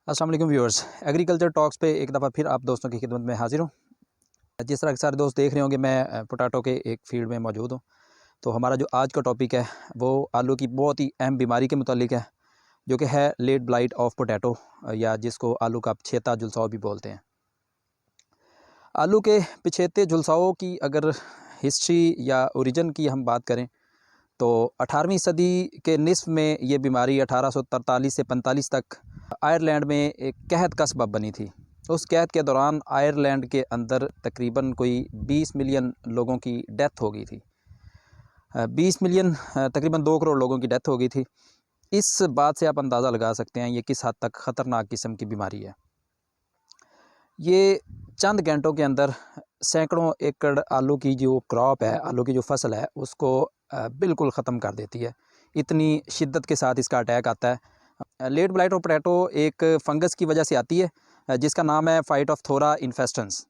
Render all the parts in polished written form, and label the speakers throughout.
Speaker 1: अस्सलाम वालेकुम viewers, agriculture talks पे एक दफ़ा फिर आप दोस्तों की खिदमत में हाज़िर हूँ। जिस तरह के सारे दोस्त देख रहे होंगे, मैं पोटैटो के एक फ़ील्ड में मौजूद हूँ। तो हमारा जो आज का टॉपिक है वो आलू की बहुत ही अहम बीमारी के मुतालिक है, जो कि है लेट ब्लाइट ऑफ पोटैटो, या जिसको आलू का पछेता झुलसाव भी बोलते हैं। आलू के पछेते झुलसाव की अगर हिस्ट्री या ओरिजिन की हम बात करें तो 18वीं सदी के निस्फ़ में ये बीमारी 1843 से 45 तक आयरलैंड में एक कहत का सबब बनी थी। उस कहत के दौरान आयरलैंड के अंदर तकरीबन कोई 20 मिलियन लोगों की डेथ हो गई थी। 20 मिलियन तकरीबन 2 करोड़ लोगों की डेथ हो गई थी। इस बात से आप अंदाज़ा लगा सकते हैं ये किस हद तक ख़तरनाक किस्म की बीमारी है। ये चंद घंटों के अंदर सैकड़ों एकड़ आलू की जो क्रॉप है, आलू की जो फसल है, उसको बिल्कुल ख़त्म कर देती है। इतनी शिद्दत के साथ इसका अटैक आता है। लेट ब्लाइट ऑफ पोटैटो एक फंगस की वजह से आती है, जिसका नाम है फाइटोप्थोरा इन्फेस्टेंस।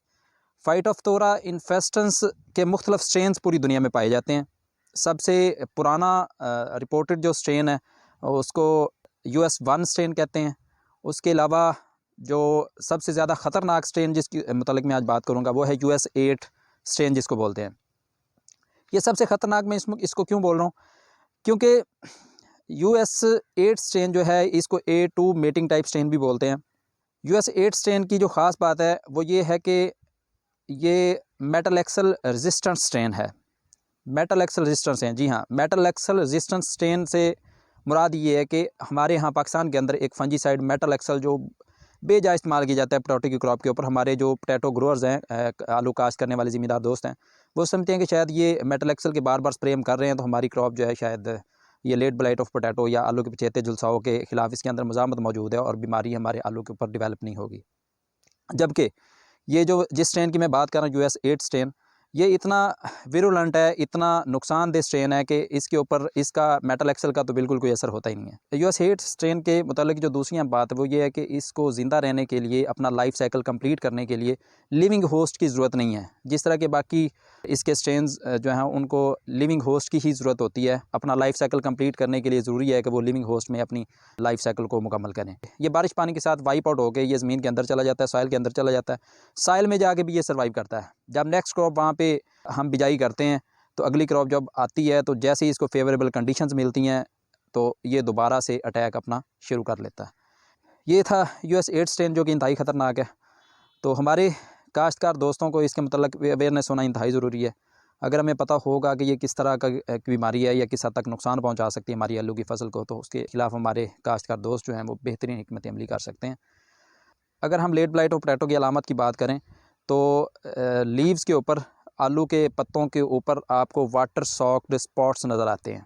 Speaker 1: फाइटोप्थोरा इन्फेस्टेंस के मुख्तलिफ स्ट्रेन्स पूरी दुनिया में पाए जाते हैं। सबसे पुराना रिपोर्टेड जो स्ट्रेन है उसको US1 स्ट्रेन कहते हैं। उसके अलावा जो सबसे ज़्यादा ख़तरनाक स्ट्रेन जिसकी मुतालिक मैं आज बात करूँगा वो है US8 स्ट्रेन जिसको बोलते हैं। ये सबसे ख़तरनाक मैं इसको क्यों बोल रहा हूँ, क्योंकि US8 स्ट्रेन जो है इसको A2 मेटिंग टाइप स्ट्रेन भी बोलते हैं। US8 स्ट्रेन की जो ख़ास बात है वो ये है कि ये मेटल एक्सल रेजिस्टेंस स्ट्रेन है। मेटल एक्सल रेजिस्टेंस है, जी हाँ, मेटल एक्सल रेजिस्टेंस स्ट्रेन से मुराद ये है कि हमारे यहाँ पाकिस्तान के अंदर एक फंजीसाइड मेटल एक्सल जो बेजा इस्तेमाल किया जाता है पोटैटो की क्रॉप के ऊपर। हमारे जो पोटैटो ग्रोअर्स हैं, आलू काश्त करने वाले ज़िम्मेदार दोस्त हैं, वो समझते हैं कि शायद ये मेटल एक्सल के बार बार स्प्रे हम कर रहे हैं तो हमारी क्रॉप जो है शायद ये लेट ब्लाइट ऑफ पोटैटो या आलू के पछेते झुलसाओं के ख़िलाफ़ इसके अंदर मज़ामत मौजूद है और बीमारी हमारे आलू के ऊपर डिवेलप नहीं होगी। जबकि ये जो जिस स्ट्रेन की मैं बात कर रहा हूँ US8 स्ट्रेन, ये इतना विरुलेंट है, इतना नुकसानदेह स्ट्रेन है कि इसके ऊपर इसका मेटल एक्सल का तो बिल्कुल कोई असर होता ही नहीं है। US8 स्ट्रेन के मुतालिक जो दूसरी बात है वो ये है कि इसको ज़िंदा रहने के लिए, अपना लाइफ साइकिल कंप्लीट करने के लिए लिविंग होस्ट की ज़रूरत नहीं है। जिस तरह के बाकी इसके स्ट्रेन्स जो हैं उनको लिविंग होस्ट की ही ज़रूरत होती है। अपना लाइफ साइकिल कंप्लीट करने के लिए ज़रूरी है कि वो लिविंग होस्ट में अपनी लाइफ साइकिल को मुकम्मल करें। ये बारिश पानी के साथ वाइप आउट होकर ये ज़मीन के अंदर चला जाता है, सॉइल के अंदर चला जाता है। सॉइल में जाके भी ये सर्वाइव करता है। जब नेक्स्ट क्रॉप वहाँ पे हम बिजाई करते हैं तो अगली क्रॉप जब आती है तो जैसे ही इसको फेवरेबल कंडीशंस मिलती हैं तो ये दोबारा से अटैक अपना शुरू कर लेता है। ये था US8 स्ट्रेन जो कि इंतहाई ख़तरनाक है। तो हमारे काश्तकार दोस्तों को इसके मतलब अवेयरनेस होना इंतहाई ज़रूरी है। अगर हमें पता होगा कि ये किस तरह का बीमारी है या किस हद तक नुकसान पहुंचा सकती है हमारी आलू की फसल को, तो उसके खिलाफ़ हमारे काश्तकार दोस्त जो हैं वो बेहतरीन हिकमत अमली कर सकते हैं। अगर हम लेट ब्लाइट ऑफ पोटैटो की अलामत की बात करें तो लीव्स के ऊपर, आलू के पत्तों के ऊपर आपको वाटर सॉक्ड स्पॉट्स नज़र आते हैं।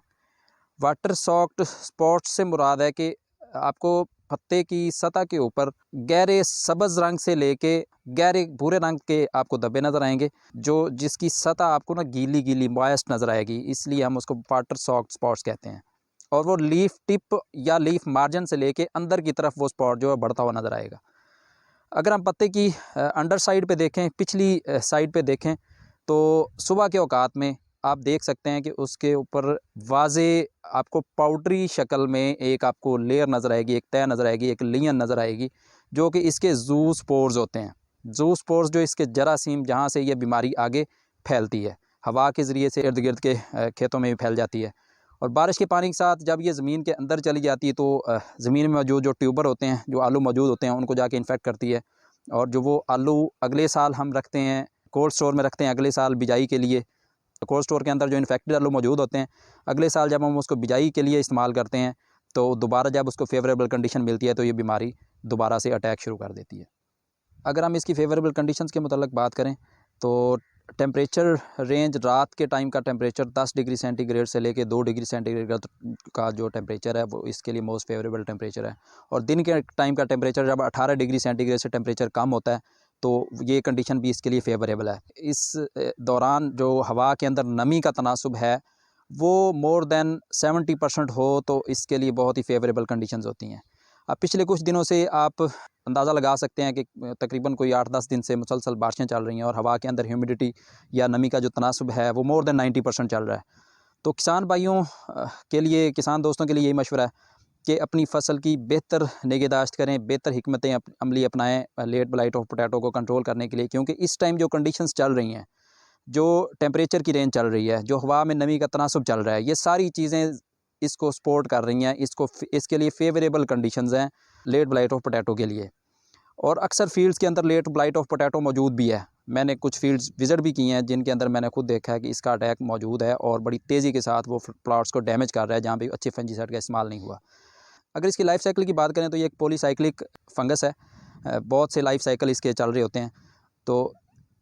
Speaker 1: वाटर सॉक्ड स्पॉट्स से मुराद है कि आपको पत्ते की सतह के ऊपर गहरे सब्ज़ रंग से लेके गहरे भूरे रंग के आपको धब्बे नज़र आएंगे, जो जिसकी सतह आपको ना गीली गीली मॉइस्ट नज़र आएगी, इसलिए हम उसको वाटर सॉक्ड स्पॉट्स कहते हैं। और वो लीफ टिप या लीफ मार्जिन से लेके अंदर की तरफ वो स्पॉट जो है बढ़ता हुआ नज़र आएगा। अगर हम पत्ते की अंडर साइड पे देखें, पिछली साइड पे देखें, तो सुबह के औकात में आप देख सकते हैं कि उसके ऊपर वाज़े आपको पाउडरी शक्ल में एक आपको लेयर नज़र आएगी, एक तह नज़र आएगी, एक लेयन नज़र आएगी, जो कि इसके जू स्पोर्स होते हैं। जू स्पोर्स जो इसके जरासीम जहाँ से ये बीमारी आगे फैलती है, हवा के ज़रिए से इर्द गिर्द के खेतों में भी फैल जाती है। और बारिश के पानी के साथ जब ये ज़मीन के अंदर चली जाती है तो ज़मीन में मौजूद जो ट्यूबर होते हैं, जो आलू मौजूद होते हैं, उनको जाके इन्फेक्ट करती है। और जो वो आलू अगले साल हम रखते हैं, कोल्ड स्टोर में रखते हैं अगले साल बिजाई के लिए, तो कोल्ड स्टोर के अंदर जो इन्फेक्टेड आलू मौजूद होते हैं, अगले साल जब हम उसको बिजाई के लिए इस्तेमाल करते हैं तो दोबारा जब उसको फेवरेबल कंडीशन मिलती है तो ये बीमारी दोबारा से अटैक शुरू कर देती है। अगर हम इसकी फेवरेबल कंडीशंस के मुतालिक बात करें तो टेम्परेचर रेंज, रात के टाइम का टेम्परेचर 10 डिग्री सेंटीग्रेड से लेके 2 डिग्री सेंटीग्रेड का जो टेम्परेचर है वो इसके लिए मोस्ट फेवरेबल टेम्परेचर है। और दिन के टाइम का टेम्परेचर जब 18 डिग्री सेंटीग्रेड से टेम्परेचर कम होता है तो ये कंडीशन भी इसके लिए फेवरेबल है। इस दौरान जो हवा के अंदर नमी का तनासुब है वो मोर देन 70% हो तो इसके लिए बहुत ही फेवरेबल कंडीशंस होती हैं। अब पिछले कुछ दिनों से आप अंदाज़ा लगा सकते हैं कि तकरीबन कोई 8-10 दिन से मुसलसल बारिशें चल रही हैं और हवा के अंदर ह्यूमिडिटी या नमी का जो तनासुब है वो मोर देन 90% चल रहा है। तो किसान भाइयों के लिए, किसान दोस्तों के लिए यही मशवरा है कि अपनी फसल की बेहतर निगहदाश्त करें, बेहतर हिकमतें अमली अपनाएं लेट ब्लाइट ऑफ पोटैटो को कंट्रोल करने के लिए। क्योंकि इस टाइम जो कंडीशंस चल रही हैं, जो टेम्परेचर की रेंज चल रही है, जो हवा में नमी का तनासुब चल रहा है, ये सारी चीज़ें इसको सपोर्ट कर रही हैं, इसके लिए फेवरेबल कंडीशंस हैं लेट ब्लाइट ऑफ पोटैटो के लिए। और अक्सर फील्ड्स के अंदर लेट ब्लाइट ऑफ पोटैटो मौजूद भी है। मैंने कुछ फील्ड्स विज़िट भी की हैं जिनके अंदर मैंने खुद देखा है कि इसका अटैक मौजूद है और बड़ी तेज़ी के साथ वो प्लाट्स को डैमेज कर रहा है जहाँ पे अच्छे फंजीसाइड का इस्तेमाल नहीं हुआ। अगर इसकी लाइफ साइकिल की बात करें तो ये एक पॉलीसाइक्लिक फंगस है। बहुत से लाइफ साइकिल इसके चल रहे होते हैं। तो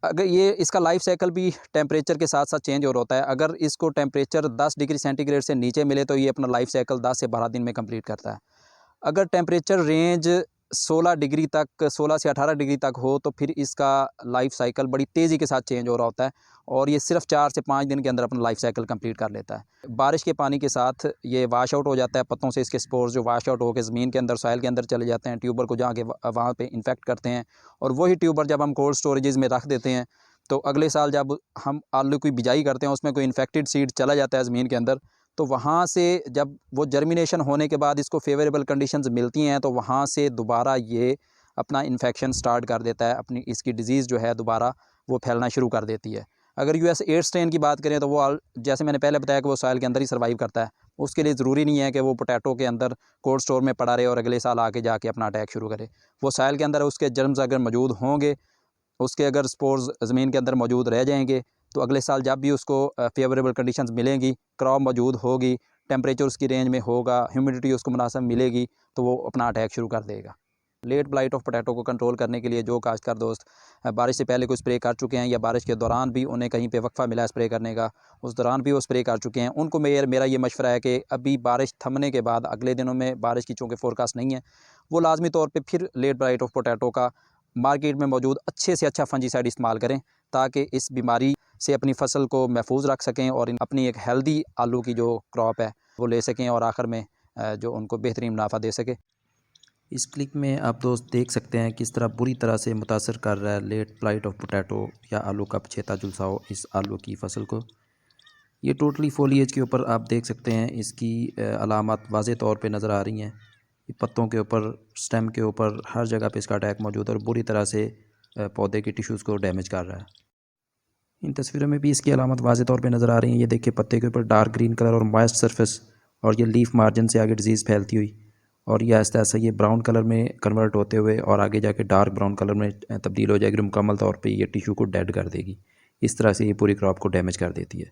Speaker 1: अगर ये इसका लाइफ साइकिल भी टेम्परेचर के साथ साथ चेंज हो रहा होता है। अगर इसको टेम्परेचर 10 डिग्री सेंटीग्रेड से नीचे मिले तो ये अपना लाइफ साइकिल 10 से 12 दिन में कंप्लीट करता है। अगर टेम्परेचर रेंज 16 डिग्री तक, 16 से 18 डिग्री तक हो तो फिर इसका लाइफ साइकिल बड़ी तेज़ी के साथ चेंज हो रहा होता है और ये सिर्फ 4 से 5 दिन के अंदर अपना लाइफ साइकिल कंप्लीट कर लेता है। बारिश के पानी के साथ ये वाश आउट हो जाता है, पत्तों से इसके स्पोर्स जो वाश आउट होकर ज़मीन के अंदर, सॉइल के अंदर चले जाते हैं, ट्यूबर को जाके वहाँ पे इन्फेक्ट करते हैं। और वही ट्यूबर जब हम कोल्ड स्टोरेजेस में रख देते हैं तो अगले साल जब हम आलू की बिजाई करते हैं उसमें कोई इन्फेक्टेड सीड चला जाता है ज़मीन के अंदर, तो वहाँ से जब वो जर्मिनेशन होने के बाद इसको फेवरेबल कंडीशंस मिलती हैं तो वहाँ से दोबारा ये अपना इन्फेक्शन स्टार्ट कर देता है, अपनी इसकी डिज़ीज़ जो है दोबारा वो फैलना शुरू कर देती है। अगर US 8 स्ट्रेन की बात करें तो वो जैसे मैंने पहले बताया कि वो सॉइल के अंदर ही सर्वाइव करता है। उसके लिए ज़रूरी नहीं है कि वो पोटैटो के अंदर कोल्ड स्टोर में पड़ा रहे और अगले साल आके जाके अपना अटैक शुरू करे। वो सॉइल के अंदर उसके जर्म्स अगर मौजूद होंगे, उसके अगर स्पोर्स ज़मीन के अंदर मौजूद रह जाएंगे तो अगले साल जब भी उसको फेवरेबल कंडीशंस मिलेंगी, क्रॉप मौजूद होगी, टेम्परेचर उसकी रेंज में होगा, ह्यूमिडिटी उसको मुनासिब मिलेगी, तो वो अपना अटैक शुरू कर देगा। लेट ब्लाइट ऑफ पोटैटो को कंट्रोल करने के लिए जो काश्तकार दोस्त बारिश से पहले कोई स्प्रे कर चुके हैं या बारिश के दौरान भी उन्हें कहीं पे वक्फा मिला है स्प्रे करने का, उस दौरान भी वो स्प्रे कर चुके हैं, उनको मेरा ये मशवरा है कि अभी बारिश थमने के बाद अगले दिनों में बारिश की चूँकि फोरकास्ट नहीं है, वो लाजमी तौर पर फिर लेट ब्लाइट ऑफ पोटैटो का मार्केट में मौजूद अच्छे से अच्छा फंजीसाइड इस्तेमाल करें ताकि इस बीमारी से अपनी फसल को महफूज रख सकें और अपनी एक हेल्दी आलू की जो क्रॉप है वो ले सकें और आखिर में जो उनको बेहतरीन मुनाफा दे सके। इस क्लिप में आप दोस्त देख सकते हैं किस तरह बुरी तरह से मुतासर कर रहा है लेट ब्लाइट ऑफ पोटैटो या आलू का पछेता झुलसाओ इस आलू की फसल को। ये टोटली फोलिएज के ऊपर आप देख सकते हैं इसकी अलामत वाज़े तौर पे नज़र आ रही हैं। ये पत्तों के ऊपर, स्टेम के ऊपर, हर जगह पे इसका अटैक मौजूद है और बुरी तरह से पौधे के टिश्यूज़ को डैमेज कर रहा है। इन तस्वीरों में भी इसकी अलामत वाज़े तौर पे नज़र आ रही हैं। ये देखिए पत्ते के ऊपर डार्क ग्रीन कलर और मॉइस्ट सरफेस और ये लीफ मार्जिन से आगे डिजीज़ फैलती हुई और ये आहिस्ता आहिस्ता ये ब्राउन कलर में कन्वर्ट होते हुए और आगे जाके डार्क ब्राउन कलर में तब्दील हो जाएगी। मुकम्मल तौर पे ये टिश्यू को डेड कर देगी। इस तरह से ये पूरी क्रॉप को डैमेज कर देती है।